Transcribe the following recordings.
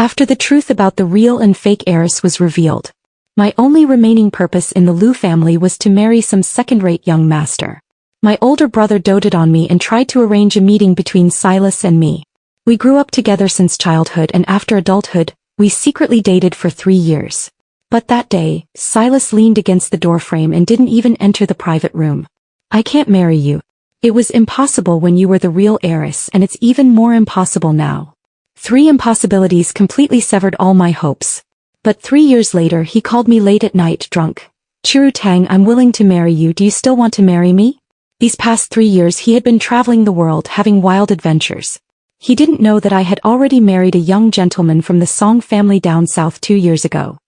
After the truth about the real and fake heiress was revealed, my only remaining purpose in the Liu family was to marry some second-rate young master. My older brother doted on me and tried to arrange a meeting between Silas and me. We grew up together since childhood, and after adulthood, we secretly dated for 3 years. But that day, Silas leaned against the doorframe and didn't even enter the private room. "I can't marry you. It was impossible when you were the real heiress, and it's even more impossible now." 3 impossibilities completely severed all my hopes. But 3 years later he called me late at night drunk. "Chiru Tang, I'm willing to marry you. Do you still want to marry me?" These past 3 years he had been traveling the world having wild adventures. He didn't know that I had already married a young gentleman from the Song family down south 2 years ago.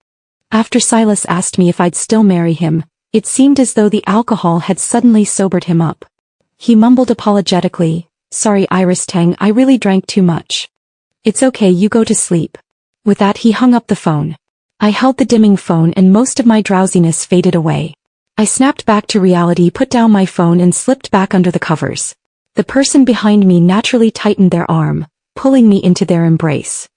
After Silas asked me if I'd still marry him, it seemed as though the alcohol had suddenly sobered him up. He mumbled apologetically, "Sorry Iris Tang, I really drank too much." "It's okay, you go to sleep." With that he hung up the phone. I held the dimming phone and most of my drowsiness faded away. I snapped back to reality, put down my phone and slipped back under the covers. The person behind me naturally tightened their arm, pulling me into their embrace.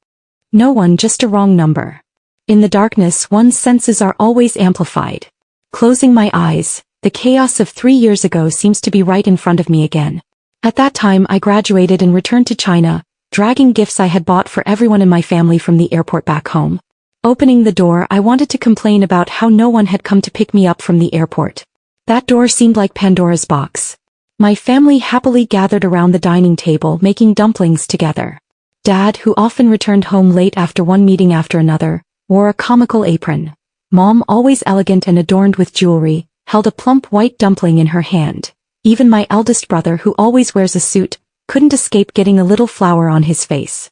No one, just a wrong number. In the darkness, one's senses are always amplified. Closing my eyes, the chaos of 3 years ago seems to be right in front of me again. At that time I graduated and returned to China, dragging gifts I had bought for everyone in my family from the airport back home. Opening the door, I wanted to complain about how no one had come to pick me up from the airport. That door seemed like Pandora's box. My family happily gathered around the dining table making dumplings together. Dad, who often returned home late after one meeting after another, wore a comical apron. Mom, always elegant and adorned with jewelry, held a plump white dumpling in her hand. Even my eldest brother, who always wears a suit, couldn't escape getting a little flour on his face.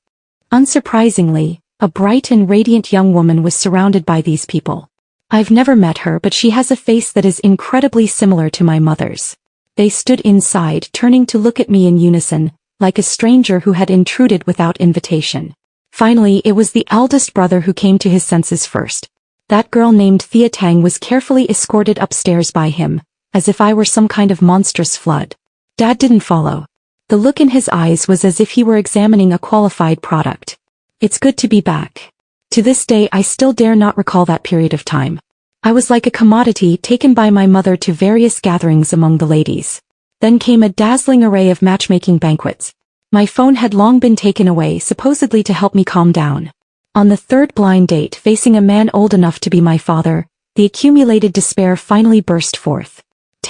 Unsurprisingly, a bright and radiant young woman was surrounded by these people. I've never met her, but she has a face that is incredibly similar to my mother's. They stood inside, turning to look at me in unison, like a stranger who had intruded without invitation. Finally, it was the eldest brother who came to his senses first. That girl named Thea Tang was carefully escorted upstairs by him, as if I were some kind of monstrous flood. Dad didn't follow. The look in his eyes was as if he were examining a qualified product. "It's good to be back." To this day I still dare not recall that period of time. I was like a commodity taken by my mother to various gatherings among the ladies. Then came a dazzling array of matchmaking banquets. My phone had long been taken away, supposedly to help me calm down. On the 3rd blind date, facing a man old enough to be my father, the accumulated despair finally burst forth.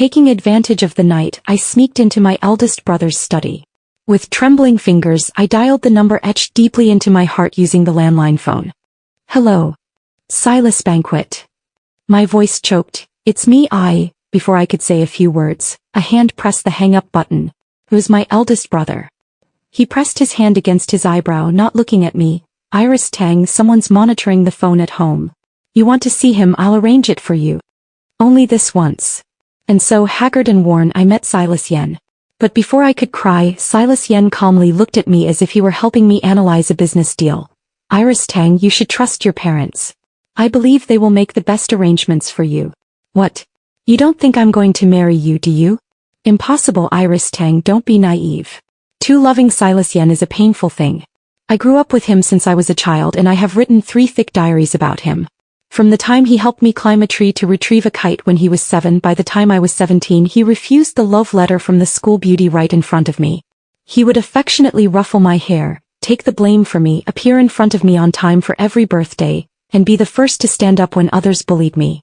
Taking advantage of the night, I sneaked into my eldest brother's study. With trembling fingers, I dialed the number etched deeply into my heart using the landline phone. "Hello. Silas Banquet." My voice choked. "It's me, Before I could say a few words, a hand pressed the hang-up button. It was my eldest brother. He pressed his hand against his eyebrow, not looking at me. "Iris Tang, someone's monitoring the phone at home. You want to see him? I'll arrange it for you. Only this once." And so, haggard and worn, I met Silas Yen. But before I could cry, Silas Yen calmly looked at me as if he were helping me analyze a business deal. "Iris Tang, you should trust your parents. I believe they will make the best arrangements for you." "What? You don't think I'm going to marry you, do you?" "Impossible, Iris Tang, don't be naive. Too loving Silas Yen is a painful thing. I grew up with him since I was a child and I have written 3 thick diaries about him. From the time he helped me climb a tree to retrieve a kite when he was 7, by the time I was 17 he refused the love letter from the school beauty right in front of me. He would affectionately ruffle my hair, take the blame for me, appear in front of me on time for every birthday, and be the first to stand up when others bullied me.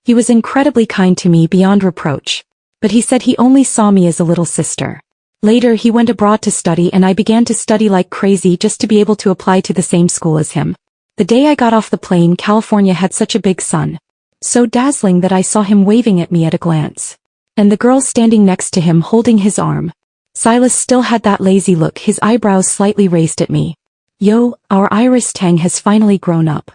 He was incredibly kind to me beyond reproach. But he said he only saw me as a little sister. Later he went abroad to study and I began to study like crazy just to be able to apply to the same school as him. The day I got off the plane, California had such a big sun. So dazzling that I saw him waving at me at a glance. And the girl standing next to him holding his arm. Silas still had that lazy look, his eyebrows slightly raised at me. "Yo, our Iris Tang has finally grown up.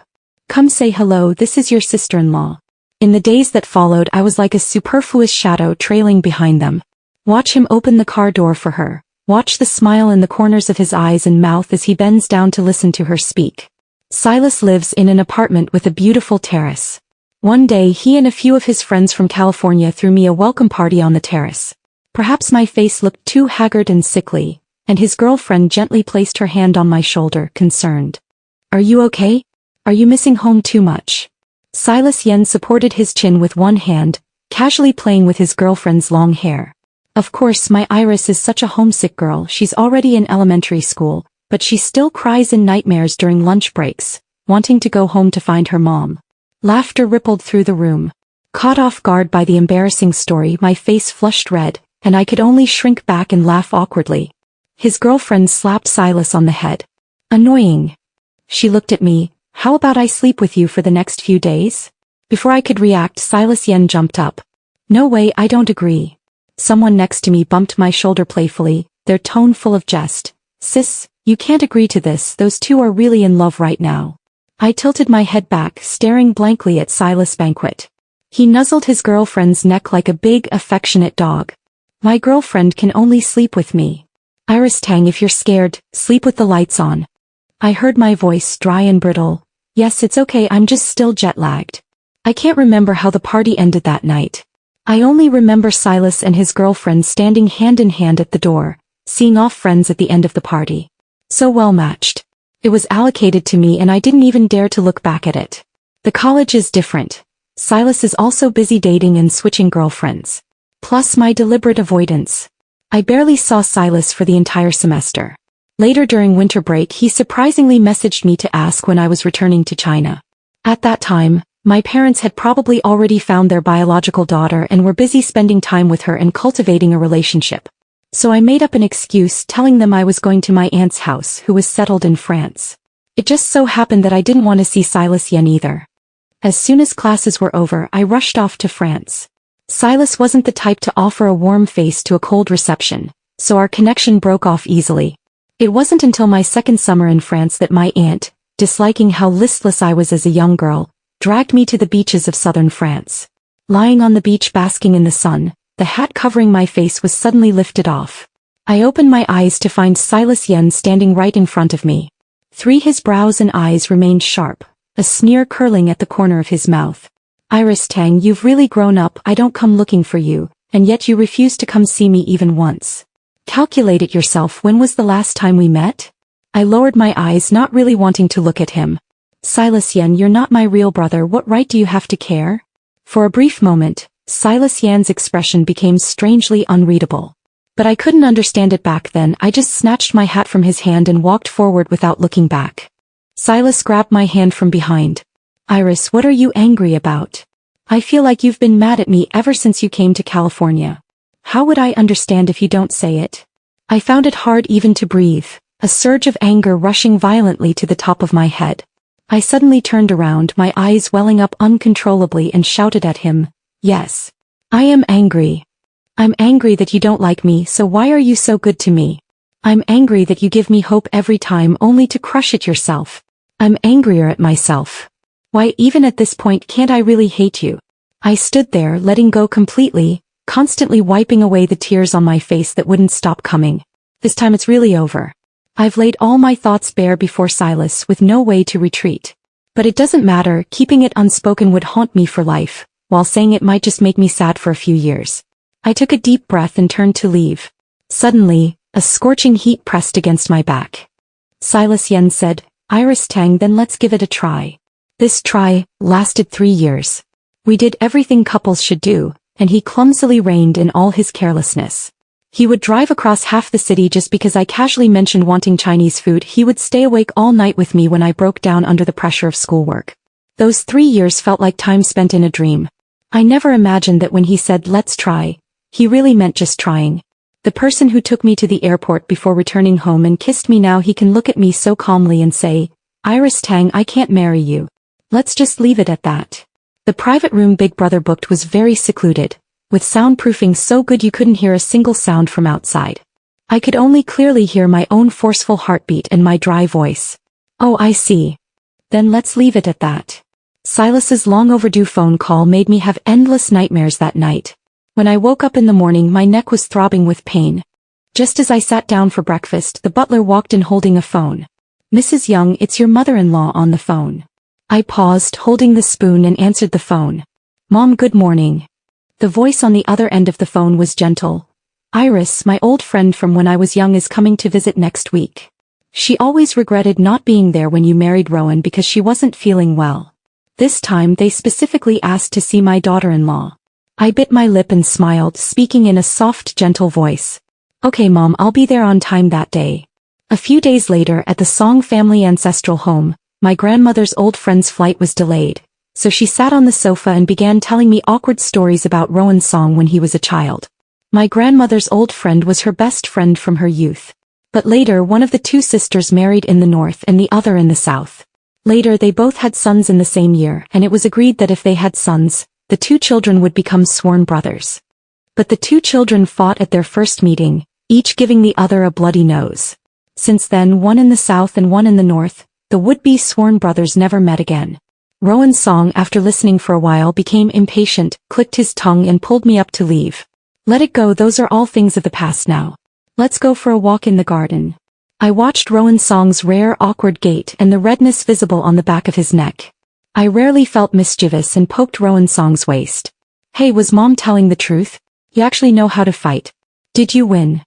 Come say hello, this is your sister-in-law." In the days that followed I was like a superfluous shadow trailing behind them. Watch him open the car door for her. Watch the smile in the corners of his eyes and mouth as he bends down to listen to her speak. Silas lives in an apartment with a beautiful terrace. One day he and a few of his friends from California threw me a welcome party on the terrace. Perhaps my face looked too haggard and sickly, and his girlfriend gently placed her hand on my shoulder, concerned. Are you okay? Are you missing home too much? Silas Yen supported his chin with one hand, casually playing with his girlfriend's long hair. Of course, my Iris is such a homesick girl. She's already in elementary school, but she still cries in nightmares during lunch breaks, wanting to go home to find her mom. Laughter rippled through the room. Caught off guard by the embarrassing story, my face flushed red, and I could only shrink back and laugh awkwardly. His girlfriend slapped Silas on the head. Annoying. She looked at me. How about I sleep with you for the next few days? Before I could react, Silas Yen jumped up. No way, I don't agree. Someone next to me bumped my shoulder playfully, their tone full of jest. Sis, you can't agree to this, those two are really in love right now. I tilted my head back, staring blankly at Silas Banquet. He nuzzled his girlfriend's neck like a big, affectionate dog. My girlfriend can only sleep with me. Iris Tang, if you're scared, sleep with the lights on. I heard my voice dry and brittle. Yes, it's okay, I'm just still jet-lagged. I can't remember how the party ended that night. I only remember Silas and his girlfriend standing hand in hand at the door, seeing off friends at the end of the party. So well matched. It was allocated to me and I didn't even dare to look back at it. The college is different. Silas is also busy dating and switching girlfriends. Plus my deliberate avoidance. I barely saw Silas for the entire semester. Later during winter break, he surprisingly messaged me to ask when I was returning to China. At that time, my parents had probably already found their biological daughter and were busy spending time with her and cultivating a relationship. So I made up an excuse, telling them I was going to my aunt's house, who was settled in France. It just so happened that I didn't want to see Silas Yen either. As soon as classes were over, I rushed off to France. Silas wasn't the type to offer a warm face to a cold reception, so our connection broke off easily. It wasn't until my second summer in France that my aunt, disliking how listless I was as a young girl, dragged me to the beaches of southern France. Lying on the beach basking in the sun, the hat covering my face was suddenly lifted off. I opened my eyes to find Silas Yen standing right in front of me. His brows and eyes remained sharp, a sneer curling at the corner of his mouth. Iris Tang, you've really grown up. I don't come looking for you, and yet you refuse to come see me even once. Calculate it yourself, when was the last time we met? I lowered my eyes, not really wanting to look at him. Silas Yen, you're not my real brother, what right do you have to care? For a brief moment, Silas Yen's expression became strangely unreadable. But I couldn't understand it back then. I just snatched my hat from his hand and walked forward without looking back. Silas grabbed my hand from behind. Iris, what are you angry about? I feel like you've been mad at me ever since you came to California. How would I understand if you don't say it? I found it hard even to breathe, a surge of anger rushing violently to the top of my head. I suddenly turned around, my eyes welling up uncontrollably, and shouted at him, yes. I am angry. I'm angry that you don't like me, so why are you so good to me? I'm angry that you give me hope every time only to crush it yourself. I'm angrier at myself. Why, even at this point, can't I really hate you? I stood there, letting go completely, constantly wiping away the tears on my face that wouldn't stop coming. This time it's really over. I've laid all my thoughts bare before Silas with no way to retreat. But it doesn't matter, keeping it unspoken would haunt me for life, while saying it might just make me sad for a few years. I took a deep breath and turned to leave. Suddenly, a scorching heat pressed against my back. Silas Yen said, Iris Tang, then let's give it a try. This try lasted 3 years. We did everything couples should do, and he clumsily reined in all his carelessness. He would drive across half the city just because I casually mentioned wanting Chinese food. He would stay awake all night with me when I broke down under the pressure of schoolwork. Those 3 years felt like time spent in a dream. I never imagined that when he said, let's try, he really meant just trying. The person who took me to the airport before returning home and kissed me, now he can look at me so calmly and say, Iris Tang, I can't marry you. Let's just leave it at that. The private room Big Brother booked was very secluded, with soundproofing so good you couldn't hear a single sound from outside. I could only clearly hear my own forceful heartbeat and my dry voice. Oh, I see. Then let's leave it at that. Silas's long overdue phone call made me have endless nightmares that night. When I woke up in the morning, my neck was throbbing with pain. Just as I sat down for breakfast, the butler walked in holding a phone. Mrs. Young, it's your mother-in-law on the phone. I paused, holding the spoon, and answered the phone. Mom, good morning. The voice on the other end of the phone was gentle. Iris, my old friend from when I was young, is coming to visit next week. She always regretted not being there when you married Rowan because she wasn't feeling well. This time they specifically asked to see my daughter-in-law. I bit my lip and smiled, speaking in a soft, gentle voice. Okay, Mom, I'll be there on time that day. A few days later at the Song family ancestral home, my grandmother's old friend's flight was delayed, so she sat on the sofa and began telling me awkward stories about Rowan Song when he was a child. My grandmother's old friend was her best friend from her youth. But later one of the two sisters married in the north and the other in the south. Later they both had sons in the same year, and it was agreed that if they had sons, the two children would become sworn brothers. But the two children fought at their first meeting, each giving the other a bloody nose. Since then, one in the south and one in the north, the would-be sworn brothers never met again. Rowan Song, after listening for a while, became impatient, clicked his tongue and pulled me up to leave. Let it go, those are all things of the past now. Let's go for a walk in the garden. I watched Rowan Song's rare awkward gait and the redness visible on the back of his neck. I rarely felt mischievous and poked Rowan Song's waist. Hey, was Mom telling the truth? You actually know how to fight. Did you win?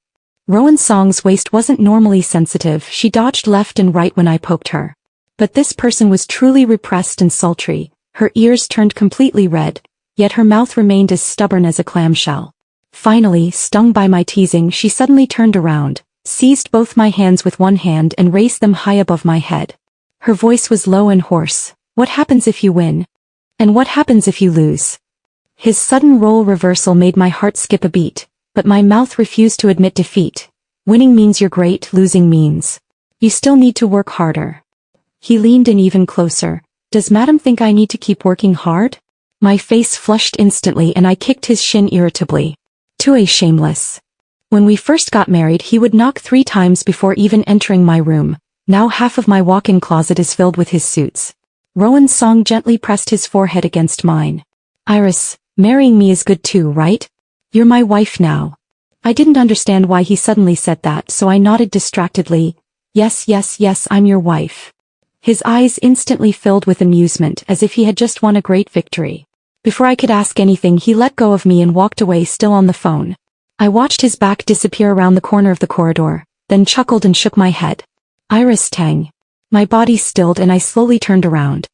Rowan Song's waist wasn't normally sensitive, she dodged left and right when I poked her. But this person was truly repressed and sultry, her ears turned completely red, yet her mouth remained as stubborn as a clamshell. Finally, stung by my teasing, she suddenly turned around, seized both my hands with one hand and raised them high above my head. Her voice was low and hoarse. What happens if you win? And what happens if you lose? His sudden role reversal made my heart skip a beat, but my mouth refused to admit defeat. Winning means you're great, losing means you still need to work harder. He leaned in even closer. Does Madam think I need to keep working hard? My face flushed instantly and I kicked his shin irritably. To a shameless. When we first got married, he would knock 3 times before even entering my room. Now half of my walk-in closet is filled with his suits. Rowan Song gently pressed his forehead against mine. Iris, marrying me is good too, right? You're my wife now. I didn't understand why he suddenly said that, so I nodded distractedly. Yes, yes, yes, I'm your wife. His eyes instantly filled with amusement, as if he had just won a great victory. Before I could ask anything, he let go of me and walked away, still on the phone. I watched his back disappear around the corner of the corridor, then chuckled and shook my head. Iris Tang. My body stilled and I slowly turned around.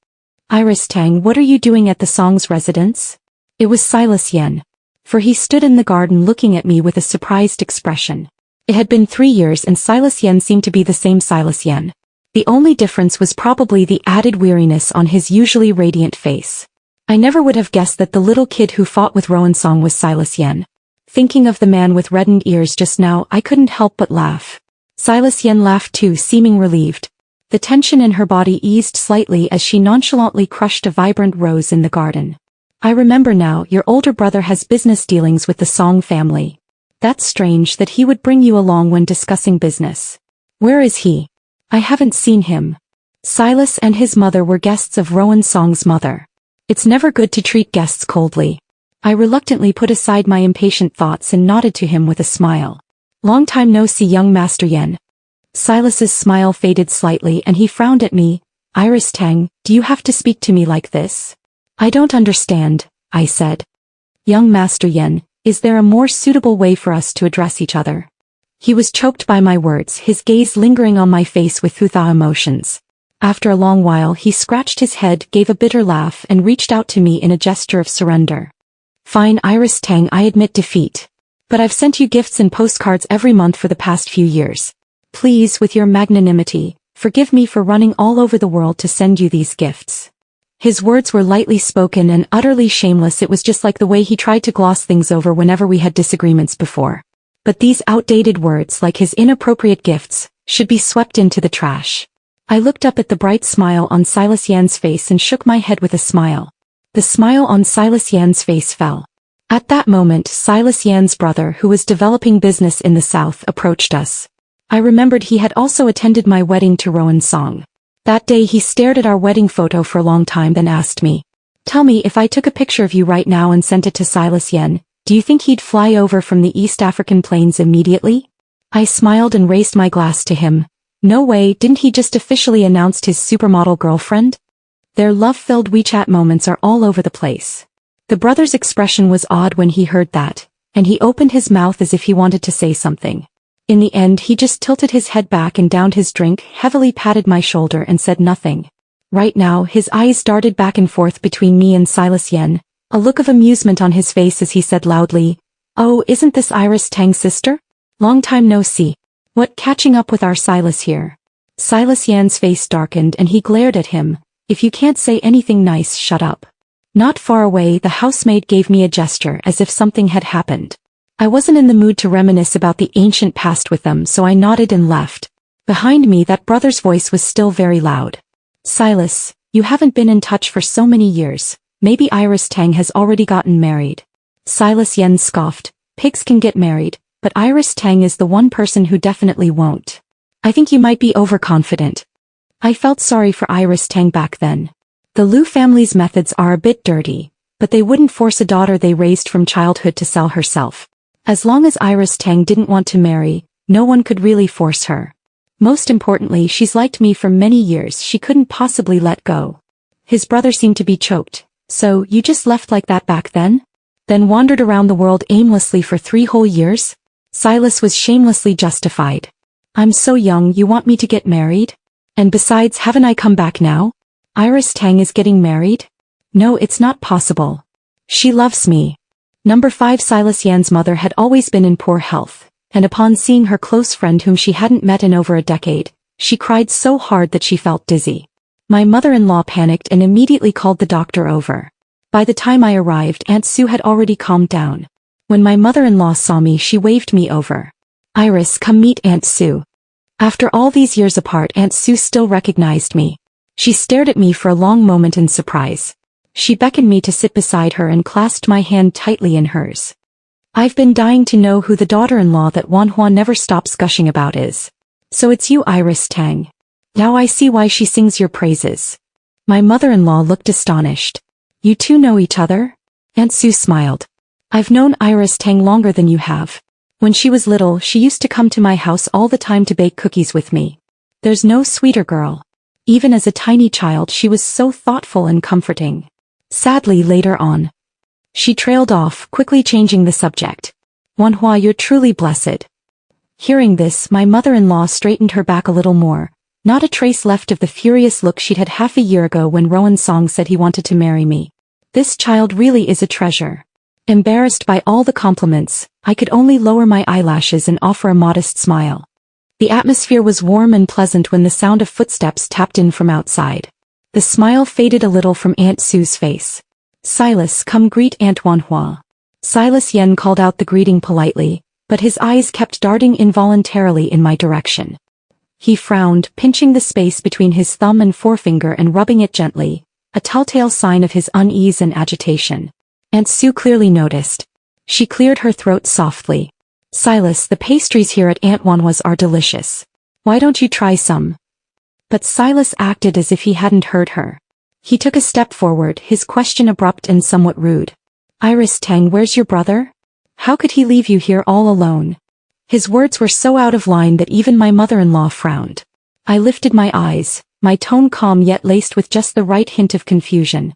Iris Tang, what are you doing at the Song's residence? It was Silas Yen. For he stood in the garden looking at me with a surprised expression. It had been 3 years and Silas Yen seemed to be the same Silas Yen. The only difference was probably the added weariness on his usually radiant face. I never would have guessed that the little kid who fought with Rowan Song was Silas Yen. Thinking of the man with reddened ears just now, I couldn't help but laugh. Silas Yen laughed too, seeming relieved. The tension in her body eased slightly as she nonchalantly crushed a vibrant rose in the garden. I remember now, your older brother has business dealings with the Song family. That's strange that he would bring you along when discussing business. Where is he? I haven't seen him. Silas and his mother were guests of Rowan Song's mother. It's never good to treat guests coldly. I reluctantly put aside my impatient thoughts and nodded to him with a smile. Long time no see, young Master Yen. Silas's smile faded slightly and he frowned at me. Iris Tang, do you have to speak to me like this? I don't understand, I said. Young Master Yen, is there a more suitable way for us to address each other? He was choked by my words, his gaze lingering on my face with Thutha emotions. After a long while he scratched his head, gave a bitter laugh and reached out to me in a gesture of surrender. Fine, Iris Tang, I admit defeat. But I've sent you gifts and postcards every month for the past few years. Please, with your magnanimity, forgive me for running all over the world to send you these gifts. His words were lightly spoken and utterly shameless. It was just like the way he tried to gloss things over whenever we had disagreements before. But these outdated words, like his inappropriate gifts, should be swept into the trash. I looked up at the bright smile on Silas Yan's face and shook my head with a smile. The smile on Silas Yan's face fell. At that moment, Silas Yan's brother, who was developing business in the south, approached us. I remembered he had also attended my wedding to Rowan Song. That day he stared at our wedding photo for a long time, then asked me, "Tell me, if I took a picture of you right now and sent it to Silas Yen, do you think he'd fly over from the East African plains immediately?" I smiled and raised my glass to him. No way, didn't he just officially announce his supermodel girlfriend? Their love-filled WeChat moments are all over the place. The brother's expression was odd when he heard that, and he opened his mouth as if he wanted to say something. In the end he just tilted his head back and downed his drink, heavily patted my shoulder and said nothing. Right now his eyes darted back and forth between me and Silas Yen, a look of amusement on his face as he said loudly, "Oh, isn't this Iris Tang's sister? Long time no see. What catching up with our Silas here?" Silas Yan's face darkened and he glared at him. "If you can't say anything nice, shut up." Not far away the housemaid gave me a gesture as if something had happened. I wasn't in the mood to reminisce about the ancient past with them, so I nodded and left. Behind me that brother's voice was still very loud. "Silas, you haven't been in touch for so many years. Maybe Iris Tang has already gotten married." Silas Yen scoffed. "Pigs can get married, but Iris Tang is the one person who definitely won't. I think you might be overconfident." I felt sorry for Iris Tang back then. The Liu family's methods are a bit dirty, but they wouldn't force a daughter they raised from childhood to sell herself. As long as Iris Tang didn't want to marry, no one could really force her. Most importantly, she's liked me for many years, she couldn't possibly let go. His brother seemed to be choked. "So, you just left like that back then? Then wandered around the world aimlessly for 3 whole years?" Silas was shamelessly justified. "I'm so young, you want me to get married? And besides, haven't I come back now? Iris Tang is getting married? No, it's not possible. She loves me." Number 5 Silas Yan's mother had always been in poor health, and upon seeing her close friend whom she hadn't met in over a decade, she cried so hard that she felt dizzy. My mother-in-law panicked and immediately called the doctor over. By the time I arrived, Aunt Sue had already calmed down. When my mother-in-law saw me, she waved me over. "Iris, come meet Aunt Sue." After all these years apart, Aunt Sue still recognized me. She stared at me for a long moment in surprise. She beckoned me to sit beside her and clasped my hand tightly in hers. "I've been dying to know who the daughter-in-law that Wanhua never stops gushing about is. So it's you, Iris Tang. Now I see why she sings your praises." My mother-in-law looked astonished. "You two know each other?" Aunt Sue smiled. "I've known Iris Tang longer than you have. When she was little, she used to come to my house all the time to bake cookies with me. There's no sweeter girl. Even as a tiny child, she was so thoughtful and comforting." Sadly, later on, she trailed off, quickly changing the subject. "Wanhua, you're truly blessed." Hearing this, my mother-in-law straightened her back a little more, not a trace left of the furious look she'd had half a year ago when Rowan Song said he wanted to marry me. This child really is a treasure. Embarrassed by all the compliments, I could only lower my eyelashes and offer a modest smile. The atmosphere was warm and pleasant when the sound of footsteps tapped in from outside. The smile faded a little from Aunt Sue's face. "Silas, come greet Aunt Wanhua." Silas Yen called out the greeting politely, but his eyes kept darting involuntarily in my direction. He frowned, pinching the space between his thumb and forefinger and rubbing it gently, a telltale sign of his unease and agitation. Aunt Sue clearly noticed. She cleared her throat softly. "Silas, the pastries here at Aunt Wanhua's are delicious. Why don't you try some?" But Silas acted as if he hadn't heard her. He took a step forward, his question abrupt and somewhat rude. "Iris Tang, where's your brother? How could he leave you here all alone?" His words were so out of line that even my mother-in-law frowned. I lifted my eyes, my tone calm yet laced with just the right hint of confusion.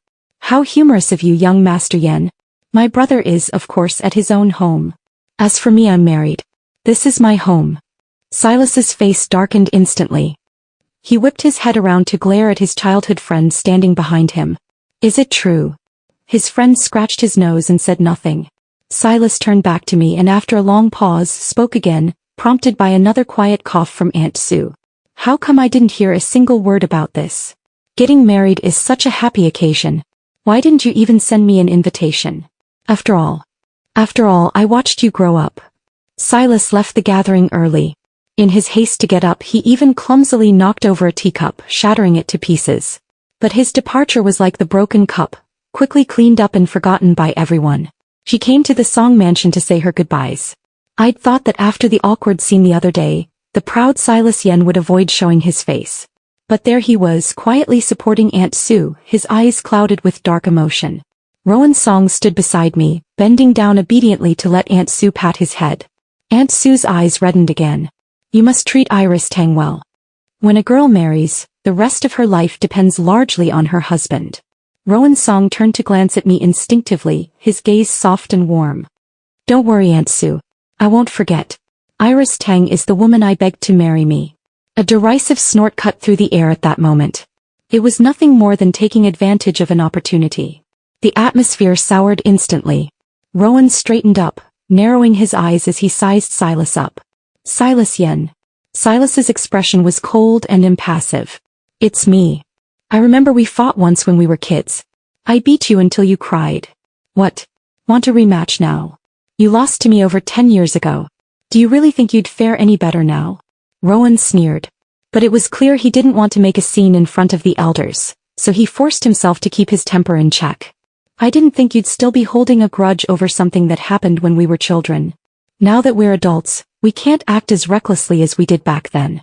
"How humorous of you, young Master Yen. My brother is, of course, at his own home. As for me, I'm married. This is my home." Silas's face darkened instantly. He whipped his head around to glare at his childhood friend standing behind him. "Is it true?" His friend scratched his nose and said nothing. Silas turned back to me and after a long pause spoke again, prompted by another quiet cough from Aunt Sue. "How come I didn't hear a single word about this? Getting married is such a happy occasion. Why didn't you even send me an invitation? After all, I watched you grow up." Silas left the gathering early. In his haste to get up, he even clumsily knocked over a teacup, shattering it to pieces. But his departure was like the broken cup, quickly cleaned up and forgotten by everyone. She came to the Song mansion to say her goodbyes. I'd thought that after the awkward scene the other day, the proud Silas Yen would avoid showing his face. But there he was, quietly supporting Aunt Sue, his eyes clouded with dark emotion. Rowan Song stood beside me, bending down obediently to let Aunt Sue pat his head. Aunt Sue's eyes reddened again. "You must treat Iris Tang well. When a girl marries, the rest of her life depends largely on her husband." Rowan Song turned to glance at me instinctively, his gaze soft and warm. "Don't worry, Aunt Sue. I won't forget." Iris Tang is the woman I begged to marry me. A derisive snort cut through the air at that moment. It was nothing more than taking advantage of an opportunity. The atmosphere soured instantly. Rowan straightened up, narrowing his eyes as he sized Silas up. Silas Yen. Silas's expression was cold and impassive. It's me. I remember we fought once when we were kids. I beat you until you cried. What? Want a rematch now? You lost to me over 10 years ago. Do you really think you'd fare any better now? Rowan sneered. But it was clear he didn't want to make a scene in front of the elders, so he forced himself to keep his temper in check. I didn't think you'd still be holding a grudge over something that happened when we were children. Now that we're adults, we can't act as recklessly as we did back then.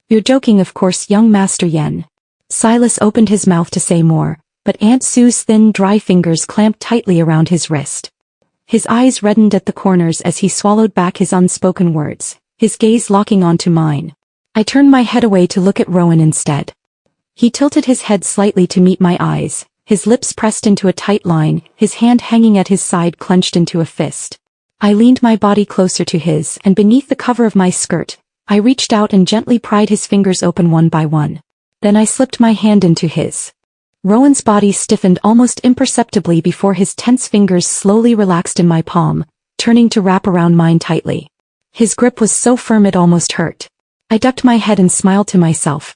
You're joking, of course, young Master Yen. Silas opened his mouth to say more, but Aunt Sue's thin, dry fingers clamped tightly around his wrist. His eyes reddened at the corners as he swallowed back his unspoken words, his gaze locking onto mine. I turned my head away to look at Rowan instead. He tilted his head slightly to meet my eyes, his lips pressed into a tight line, his hand hanging at his side clenched into a fist. I leaned my body closer to his, and beneath the cover of my skirt, I reached out and gently pried his fingers open one by one. Then I slipped my hand into his. Rowan's body stiffened almost imperceptibly before his tense fingers slowly relaxed in my palm, turning to wrap around mine tightly. His grip was so firm it almost hurt. I ducked my head and smiled to myself.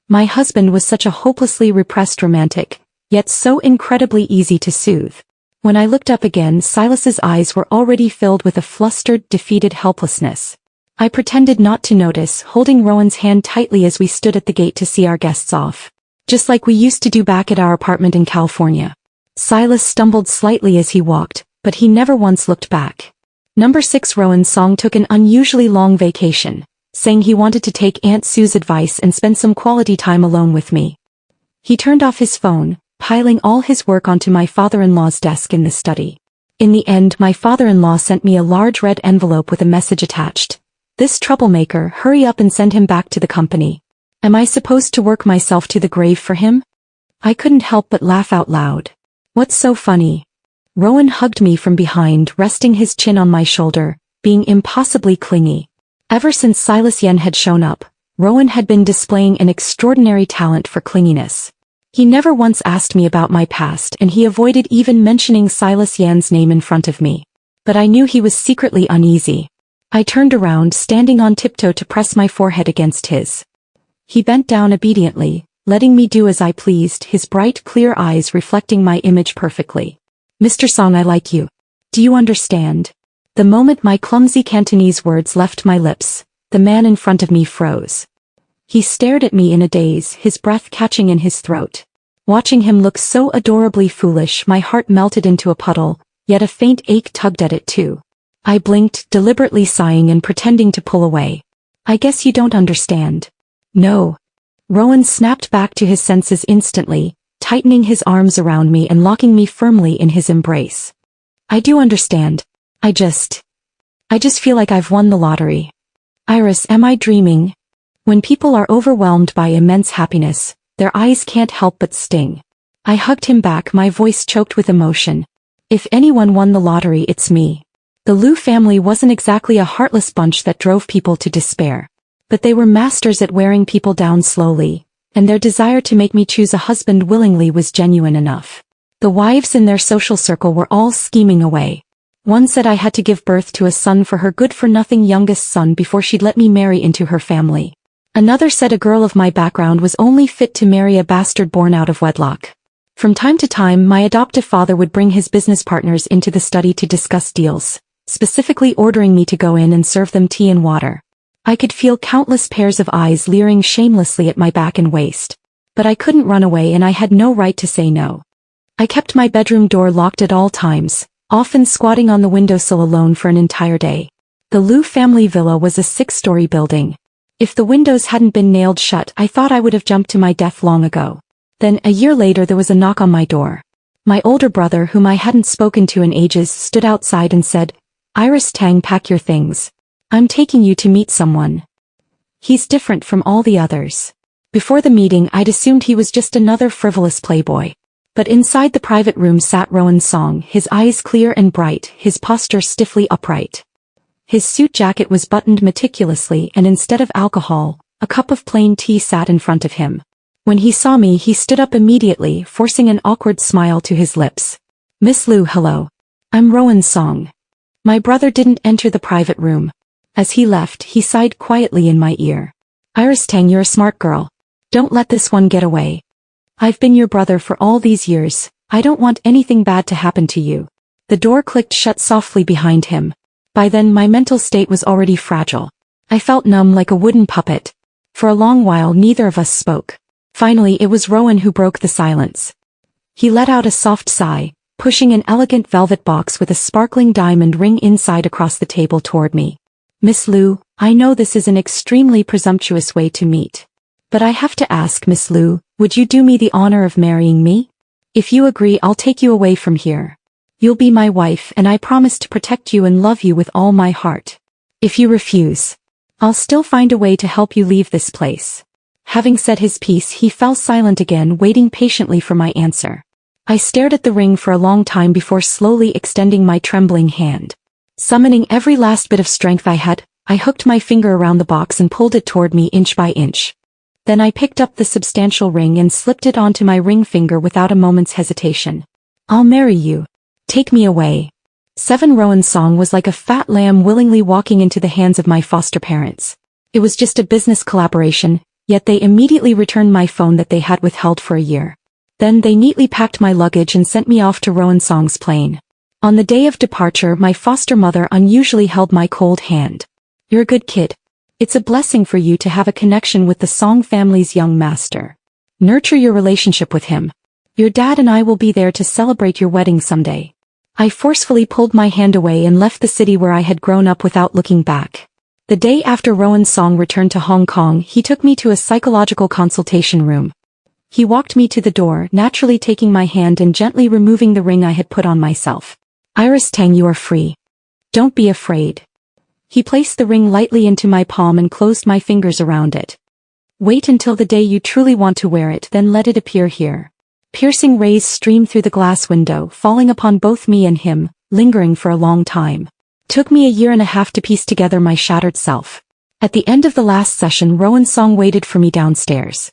My husband was such a hopelessly repressed romantic, yet so incredibly easy to soothe. When I looked up again, Silas's eyes were already filled with a flustered, defeated helplessness. I pretended not to notice, holding Rowan's hand tightly as we stood at the gate to see our guests off. Just like we used to do back at our apartment in California. Silas stumbled slightly as he walked, but he never once looked back. Number 6 Rowan Song took an unusually long vacation, saying he wanted to take Aunt Sue's advice and spend some quality time alone with me. He turned off his phone, piling all his work onto my father-in-law's desk in the study. In the end, my father-in-law sent me a large red envelope with a message attached. This troublemaker, hurry up and send him back to the company. Am I supposed to work myself to the grave for him? I couldn't help but laugh out loud. What's so funny? Rowan hugged me from behind, resting his chin on my shoulder, being impossibly clingy. Ever since Silas Yen had shown up, Rowan had been displaying an extraordinary talent for clinginess. He never once asked me about my past, and he avoided even mentioning Silas Yan's name in front of me. But I knew he was secretly uneasy. I turned around, standing on tiptoe to press my forehead against his. He bent down obediently, letting me do as I pleased, his bright, clear eyes reflecting my image perfectly. Mr. Song, I like you. Do you understand? The moment my clumsy Cantonese words left my lips, the man in front of me froze. He stared at me in a daze, his breath catching in his throat. Watching him look so adorably foolish, my heart melted into a puddle, yet a faint ache tugged at it too. I blinked, deliberately sighing and pretending to pull away. I guess you don't understand. No. Rowan snapped back to his senses instantly, tightening his arms around me and locking me firmly in his embrace. I do understand. I just feel like I've won the lottery. Iris, am I dreaming? When people are overwhelmed by immense happiness, their eyes can't help but sting. I hugged him back, my voice choked with emotion. If anyone won the lottery, it's me. The Liu family wasn't exactly a heartless bunch that drove people to despair. But they were masters at wearing people down slowly, and their desire to make me choose a husband willingly was genuine enough. The wives in their social circle were all scheming away. One said I had to give birth to a son for her good-for-nothing youngest son before she'd let me marry into her family. Another said a girl of my background was only fit to marry a bastard born out of wedlock. From time to time, my adoptive father would bring his business partners into the study to discuss deals, specifically ordering me to go in and serve them tea and water. I could feel countless pairs of eyes leering shamelessly at my back and waist. But I couldn't run away, and I had no right to say no. I kept my bedroom door locked at all times, often squatting on the windowsill alone for an entire day. The Liu family villa was a 6-story building. If the windows hadn't been nailed shut, I thought I would have jumped to my death long ago. Then, a year later, there was a knock on my door. My older brother, whom I hadn't spoken to in ages, stood outside and said, "Iris Tang, pack your things. I'm taking you to meet someone. He's different from all the others." Before the meeting, I'd assumed he was just another frivolous playboy. But inside the private room sat Rowan Song, his eyes clear and bright, his posture stiffly upright. His suit jacket was buttoned meticulously, and instead of alcohol, a cup of plain tea sat in front of him. When he saw me, he stood up immediately, forcing an awkward smile to his lips. "Miss Lu, hello. I'm Rowan Song." My brother didn't enter the private room. As he left, he sighed quietly in my ear. "Iris Tang, you're a smart girl. Don't let this one get away. I've been your brother for all these years. I don't want anything bad to happen to you." The door clicked shut softly behind him. By then my mental state was already fragile. I felt numb like a wooden puppet. For a long while neither of us spoke. Finally it was Rowan who broke the silence. He let out a soft sigh, pushing an elegant velvet box with a sparkling diamond ring inside across the table toward me. "Miss Lu, I know this is an extremely presumptuous way to meet. But I have to ask, Miss Lu, would you do me the honor of marrying me? If you agree, I'll take you away from here. You'll be my wife, and I promise to protect you and love you with all my heart. If you refuse, I'll still find a way to help you leave this place." Having said his piece, he fell silent again, waiting patiently for my answer. I stared at the ring for a long time before slowly extending my trembling hand. Summoning every last bit of strength I had, I hooked my finger around the box and pulled it toward me inch by inch. Then I picked up the substantial ring and slipped it onto my ring finger without a moment's hesitation. "I'll marry you. Take me away." 7 Rowan Song was like a fat lamb willingly walking into the hands of my foster parents. It was just a business collaboration, yet they immediately returned my phone that they had withheld for a year. Then they neatly packed my luggage and sent me off to Rowan Song's plane. On the day of departure, my foster mother unusually held my cold hand. "You're a good kid. It's a blessing for you to have a connection with the Song family's young master. Nurture your relationship with him. Your dad and I will be there to celebrate your wedding someday." I forcefully pulled my hand away and left the city where I had grown up without looking back. The day after Rowan Song returned to Hong Kong, he took me to a psychological consultation room. He walked me to the door, naturally taking my hand and gently removing the ring I had put on myself. "Iris Tang, you are free. Don't be afraid." He placed the ring lightly into my palm and closed my fingers around it. "Wait until the day you truly want to wear it, then let it appear here." Piercing rays streamed through the glass window, falling upon both me and him, lingering for a long time. Took me a year and a half to piece together my shattered self. At the end of the last session, Rowan Song waited for me downstairs.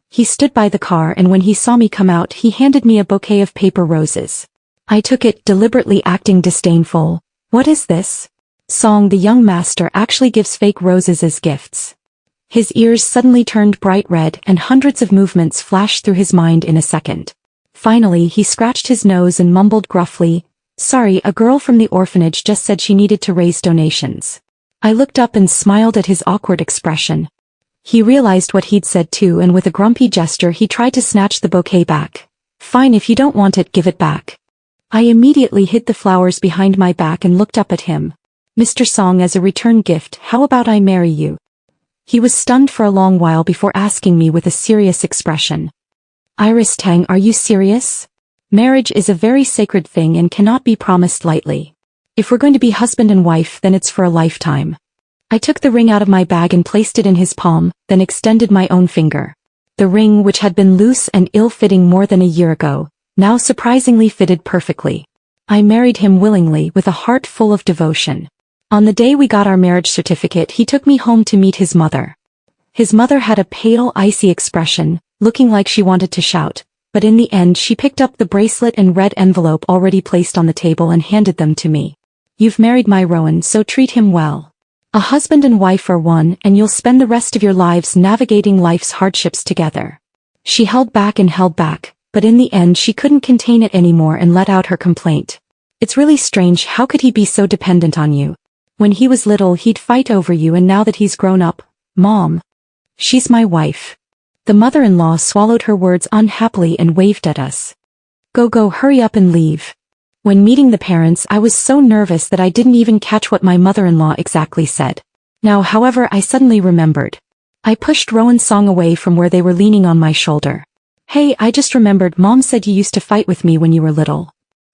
He stood by the car, and when he saw me come out, he handed me a bouquet of paper roses. I took it, deliberately acting disdainful. "What is this? Song, the young master actually gives fake roses as gifts." His ears suddenly turned bright red, and hundreds of movements flashed through his mind in a second. Finally, he scratched his nose and mumbled gruffly, "Sorry, a girl from the orphanage just said she needed to raise donations." I looked up and smiled at his awkward expression. He realized what he'd said too, and with a grumpy gesture he tried to snatch the bouquet back. "Fine, if you don't want it, give it back." I immediately hid the flowers behind my back and looked up at him. "Mr. Song, as a return gift, how about I marry you?" He was stunned for a long while before asking me with a serious expression. "Iris Tang, are you serious? Marriage is a very sacred thing and cannot be promised lightly. If we're going to be husband and wife, then it's for a lifetime." I took the ring out of my bag and placed it in his palm, then extended my own finger. The ring, which had been loose and ill-fitting more than a year ago, now surprisingly fitted perfectly. I married him willingly, with a heart full of devotion. On the day we got our marriage certificate, he took me home to meet his mother. His mother had a pale, icy expression, looking like she wanted to shout, but in the end she picked up the bracelet and red envelope already placed on the table and handed them to me. "You've married my Rowan, so treat him well. A husband and wife are one, and you'll spend the rest of your lives navigating life's hardships together." She held back and held back, but in the end she couldn't contain it anymore and let out her complaint. "It's really strange, how could he be so dependent on you? When he was little he'd fight over you, and now that he's grown up, Mom, she's my wife." The mother-in-law swallowed her words unhappily and waved at us. Go, hurry up and leave." When meeting the parents, I was so nervous that I didn't even catch what my mother-in-law exactly said. Now, however, I suddenly remembered. I pushed Rowan Song away from where they were leaning on my shoulder. "Hey, I just remembered, Mom said you used to fight with me when you were little.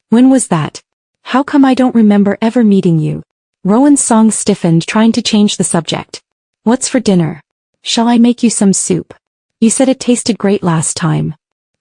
When was that? How come I don't remember ever meeting you?" Rowan Song stiffened, trying to change the subject. "What's for dinner? Shall I make you some soup? You said it tasted great last time."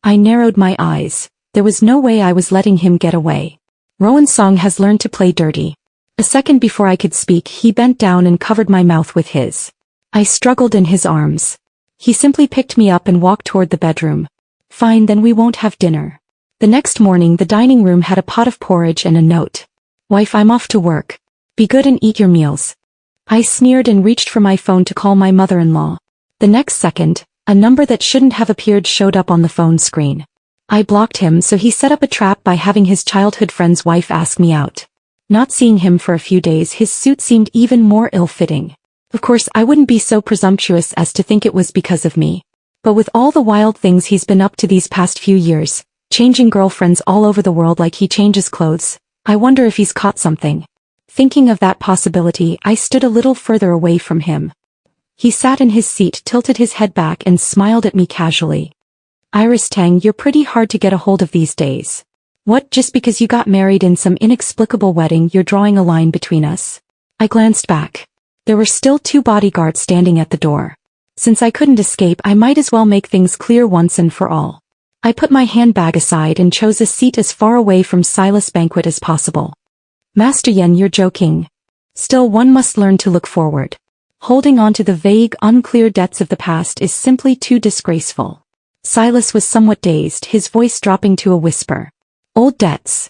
I narrowed my eyes. There was no way I was letting him get away. Rowan Song has learned to play dirty. A second before I could speak, he bent down and covered my mouth with his. I struggled in his arms. He simply picked me up and walked toward the bedroom. Fine, then we won't have dinner. The next morning the dining room had a pot of porridge and a note. Wife, I'm off to work. Be good and eat your meals. I sneered and reached for my phone to call my mother-in-law. The next second, a number that shouldn't have appeared showed up on the phone screen. I blocked him, so he set up a trap by having his childhood friend's wife ask me out. Not seeing him for a few days, his suit seemed even more ill-fitting. Of course, I wouldn't be so presumptuous as to think it was because of me. But with all the wild things he's been up to these past few years, changing girlfriends all over the world like he changes clothes, I wonder if he's caught something. Thinking of that possibility, I stood a little further away from him. He sat in his seat, tilted his head back and smiled at me casually. Iris Tang, you're pretty hard to get a hold of these days. What, just because you got married in some inexplicable wedding you're drawing a line between us? I glanced back. There were still 2 bodyguards standing at the door. Since I couldn't escape, I might as well make things clear once and for all. I put my handbag aside and chose a seat as far away from Silas' banquet as possible. Master Yen, you're joking. Still, one must learn to look forward. Holding on to the vague, unclear debts of the past is simply too disgraceful. Silas was somewhat dazed, his voice dropping to a whisper. Old debts?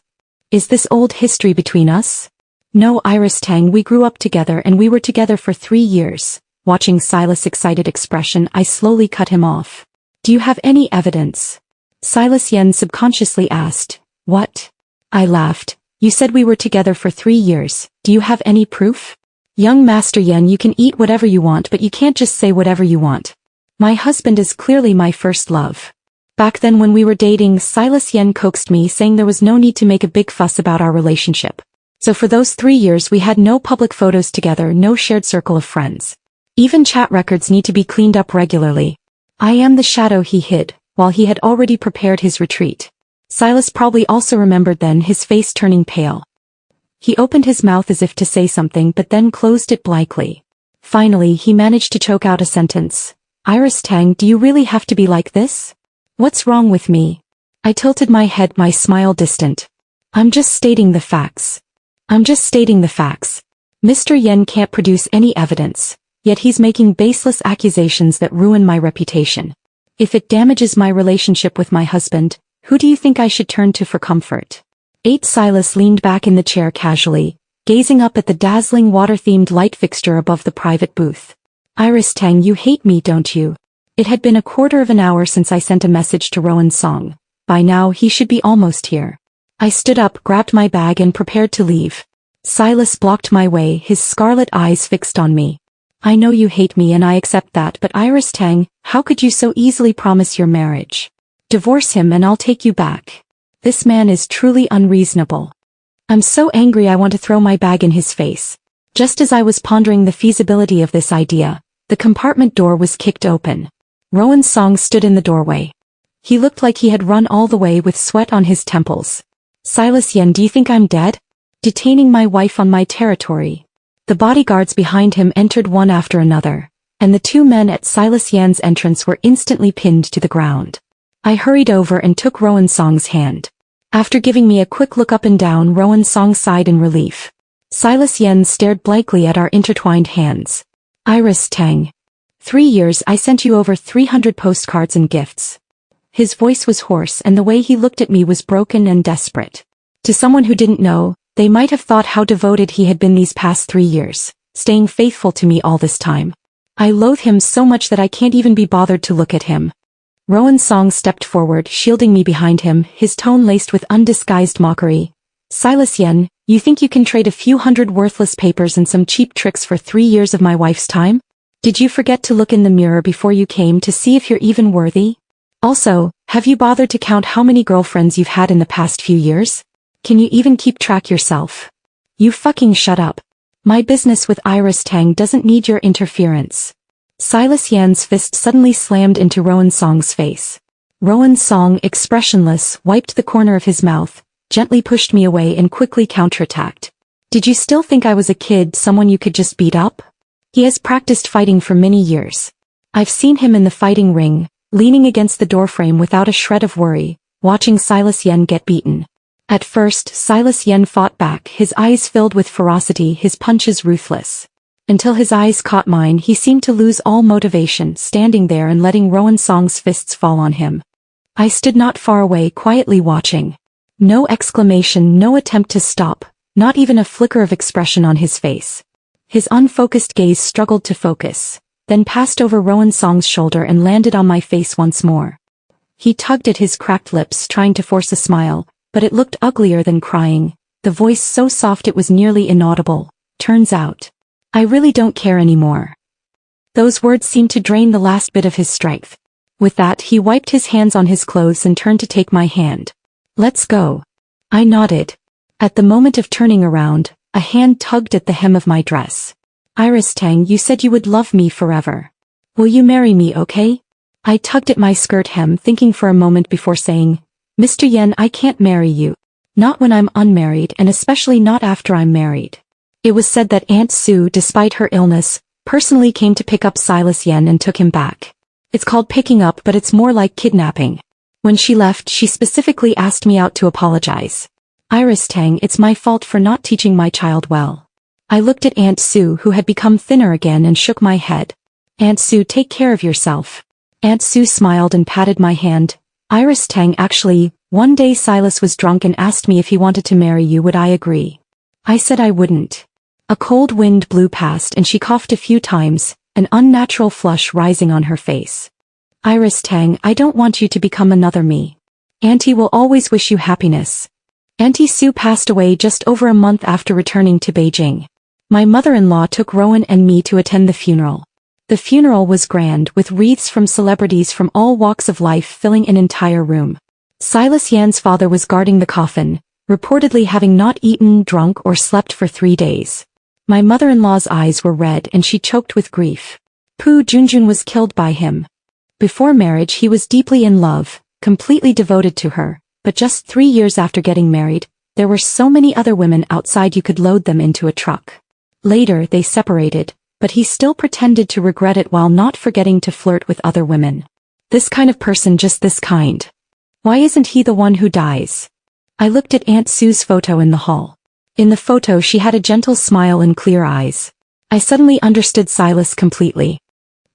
Is this old history between us? No, Iris Tang, we grew up together and we were together for 3 years. Watching Silas' excited expression, I slowly cut him off. Do you have any evidence? Silas Yen subconsciously asked. What? I laughed. You said we were together for 3 years. Do you have any proof? Young Master Yen, you can eat whatever you want, but you can't just say whatever you want. My husband is clearly my first love. Back then when we were dating, Silas Yen coaxed me, saying there was no need to make a big fuss about our relationship. So for those 3 years we had no public photos together, no shared circle of friends. Even chat records need to be cleaned up regularly. I am the shadow he hid, while he had already prepared his retreat. Silas probably also remembered then, his face turning pale. He opened his mouth as if to say something but then closed it blankly. Finally he managed to choke out a sentence. Iris Tang, do you really have to be like this? What's wrong with me? I tilted my head, my smile distant. I'm just stating the facts. Mr. Yen can't produce any evidence, yet he's making baseless accusations that ruin my reputation. If it damages my relationship with my husband, who do you think I should turn to for comfort? Silas leaned back in the chair casually, gazing up at the dazzling water-themed light fixture above the private booth. Iris Tang, you hate me, don't you? It had been a quarter of an hour since I sent a message to Rowan Song. By now he should be almost here. I stood up, grabbed my bag and prepared to leave. Silas blocked my way, his scarlet eyes fixed on me. I know you hate me and I accept that, but Iris Tang, how could you so easily promise your marriage? Divorce him and I'll take you back. This man is truly unreasonable. I'm so angry I want to throw my bag in his face. Just as I was pondering the feasibility of this idea, the compartment door was kicked open. Rowan Song stood in the doorway. He looked like he had run all the way with sweat on his temples. Silas Yen, do you think I'm dead? Detaining my wife on my territory. The bodyguards behind him entered one after another, and the 2 men at Silas Yan's entrance were instantly pinned to the ground. I hurried over and took Rowan Song's hand. After giving me a quick look up and down, Rowan Song sighed in relief. Silas Yen stared blankly at our intertwined hands. Iris Tang. 3 years, I sent you over 300 postcards and gifts. His voice was hoarse and the way he looked at me was broken and desperate. To someone who didn't know, they might have thought how devoted he had been these past 3 years, staying faithful to me all this time. I loathe him so much that I can't even be bothered to look at him. Rowan Song stepped forward, shielding me behind him, his tone laced with undisguised mockery. Silas Yen, you think you can trade a few hundred worthless papers and some cheap tricks for 3 years of my wife's time? Did you forget to look in the mirror before you came to see if you're even worthy? Also, have you bothered to count how many girlfriends you've had in the past few years? Can you even keep track yourself? You fucking shut up. My business with Iris Tang doesn't need your interference. Silas Yan's fist suddenly slammed into Rowan Song's face. Rowan Song, expressionless, wiped the corner of his mouth, gently pushed me away and quickly counterattacked. Did you still think I was a kid, someone you could just beat up? He has practiced fighting for many years. I've seen him in the fighting ring, leaning against the doorframe without a shred of worry, watching Silas Yen get beaten. At first, Silas Yen fought back, his eyes filled with ferocity, his punches ruthless. Until his eyes caught mine, he seemed to lose all motivation, standing there and letting Rowan Song's fists fall on him. I stood not far away, quietly watching. No exclamation, no attempt to stop, not even a flicker of expression on his face. His unfocused gaze struggled to focus, then passed over Rowan Song's shoulder and landed on my face once more. He tugged at his cracked lips, trying to force a smile, but it looked uglier than crying, the voice so soft it was nearly inaudible. Turns out, I really don't care anymore. Those words seemed to drain the last bit of his strength. With that, he wiped his hands on his clothes and turned to take my hand. Let's go. I nodded. At the moment of turning around, a hand tugged at the hem of my dress. Iris Tang, you said you would love me forever. Will you marry me, okay? I tugged at my skirt hem, thinking for a moment before saying, Mr. Yen, I can't marry you. Not when I'm unmarried, and especially not after I'm married. It was said that Aunt Sue, despite her illness, personally came to pick up Silas Yen and took him back. It's called picking up, but it's more like kidnapping. When she left, she specifically asked me out to apologize. Iris Tang, it's my fault for not teaching my child well. I looked at Aunt Sue, who had become thinner again, and shook my head. Aunt Sue, take care of yourself. Aunt Sue smiled and patted my hand. Iris Tang, actually, one day Silas was drunk and asked me if he wanted to marry you, would I agree? I said I wouldn't. A cold wind blew past and she coughed a few times, an unnatural flush rising on her face. Iris Tang, I don't want you to become another me. Auntie will always wish you happiness. Auntie Sue passed away just over a month after returning to Beijing. My mother-in-law took Rowan and me to attend the funeral. The funeral was grand, with wreaths from celebrities from all walks of life filling an entire room. Silas Yan's father was guarding the coffin, reportedly having not eaten, drunk, or slept for 3 days. My mother-in-law's eyes were red and she choked with grief. Pu Junjun was killed by him. Before marriage he was deeply in love, completely devoted to her, but just 3 years after getting married, there were so many other women outside you could load them into a truck. Later they separated, but he still pretended to regret it while not forgetting to flirt with other women. This kind of person, just this kind. Why isn't he the one who dies? I looked at Aunt Sue's photo in the hall. In the photo she had a gentle smile and clear eyes. I suddenly understood Silas completely.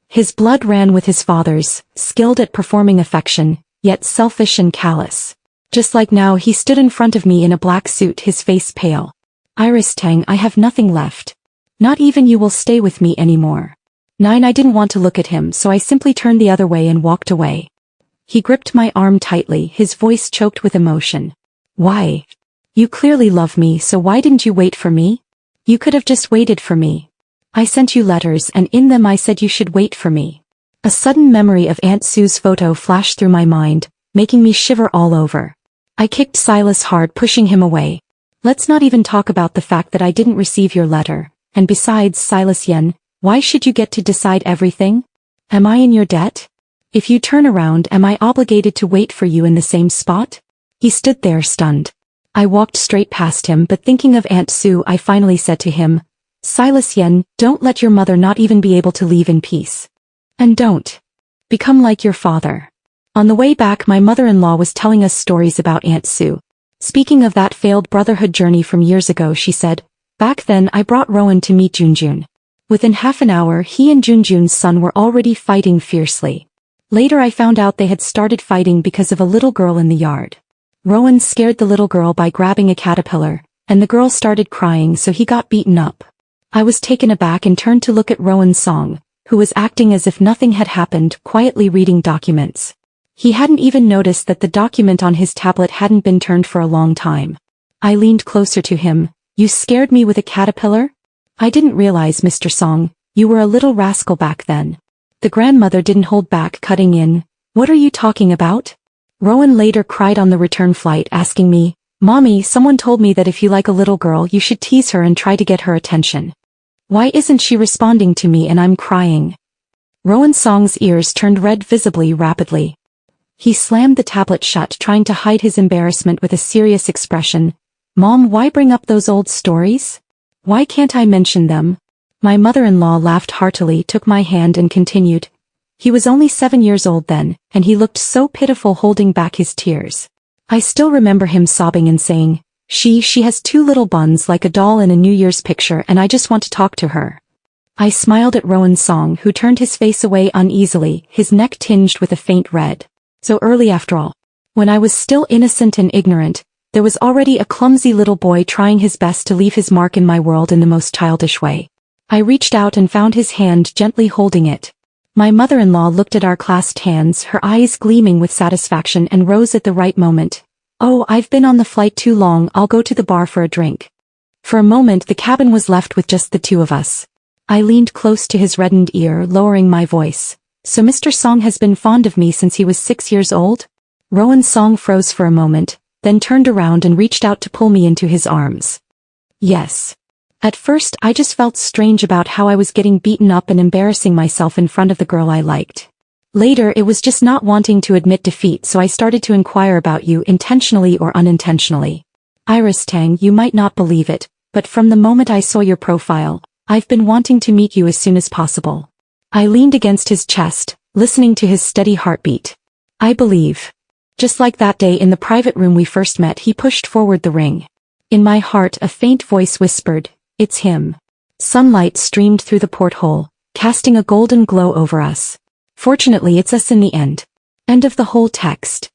His blood ran with his father's, skilled at performing affection, yet selfish and callous. Just like now, he stood in front of me in a black suit, his face pale. Iris Tang, I have nothing left. Not even you will stay with me anymore. I didn't want to look at him, so I simply turned the other way and walked away. He gripped my arm tightly, his voice choked with emotion. Why? You clearly love me, so why didn't you wait for me? You could have just waited for me. I sent you letters and in them I said you should wait for me. A sudden memory of Aunt Sue's photo flashed through my mind, making me shiver all over. I kicked Silas hard, pushing him away. Let's not even talk about the fact that I didn't receive your letter. And besides, Silas Yen, why should you get to decide everything? Am I in your debt? If you turn around, am I obligated to wait for you in the same spot? He stood there stunned. I walked straight past him, but thinking of Aunt Sue, I finally said to him, Silas Yen, don't let your mother not even be able to leave in peace. And don't become like your father. On the way back, my mother-in-law was telling us stories about Aunt Sue. Speaking of that failed brotherhood journey from years ago, she said, back then I brought Rowan to meet Junjun. Within half an hour he and Junjun's son were already fighting fiercely. Later I found out they had started fighting because of a little girl in the yard. Rowan scared the little girl by grabbing a caterpillar, and the girl started crying, so he got beaten up. I was taken aback and turned to look at Rowan Song, who was acting as if nothing had happened, quietly reading documents. He hadn't even noticed that the document on his tablet hadn't been turned for a long time. I leaned closer to him. You scared me with a caterpillar? I didn't realize, Mr. Song, you were a little rascal back then. The grandmother didn't hold back, cutting in. What are you talking about? Rowan later cried on the return flight, asking me, Mommy, someone told me that if you like a little girl you should tease her and try to get her attention. Why isn't she responding to me and I'm crying? Rowan Song's ears turned red visibly rapidly. He slammed the tablet shut, trying to hide his embarrassment with a serious expression. Mom, why bring up those old stories? Why can't I mention them? My mother-in-law laughed heartily, took my hand and continued. He was only 7 years old then, and he looked so pitiful holding back his tears. I still remember him sobbing and saying, she has two little buns like a doll in a New Year's picture and I just want to talk to her. I smiled at Rowan Song, who turned his face away uneasily, his neck tinged with a faint red. So early after all. When I was still innocent and ignorant, there was already a clumsy little boy trying his best to leave his mark in my world in the most childish way. I reached out and found his hand gently holding it. My mother-in-law looked at our clasped hands, her eyes gleaming with satisfaction, and rose at the right moment. Oh, I've been on the flight too long, I'll go to the bar for a drink. For a moment the cabin was left with just the two of us. I leaned close to his reddened ear, lowering my voice. So Mr. Song has been fond of me since he was 6 years old? Rowan Song froze for a moment, then turned around and reached out to pull me into his arms. Yes. At first I just felt strange about how I was getting beaten up and embarrassing myself in front of the girl I liked. Later it was just not wanting to admit defeat, so I started to inquire about you, intentionally or unintentionally. Iris Tang, you might not believe it, but from the moment I saw your profile, I've been wanting to meet you as soon as possible. I leaned against his chest, listening to his steady heartbeat. I believe. Just like that day in the private room we first met, he pushed forward the ring. In my heart a faint voice whispered, it's him. Sunlight streamed through the porthole, casting a golden glow over us. Fortunately it's us in the end. End of the whole text.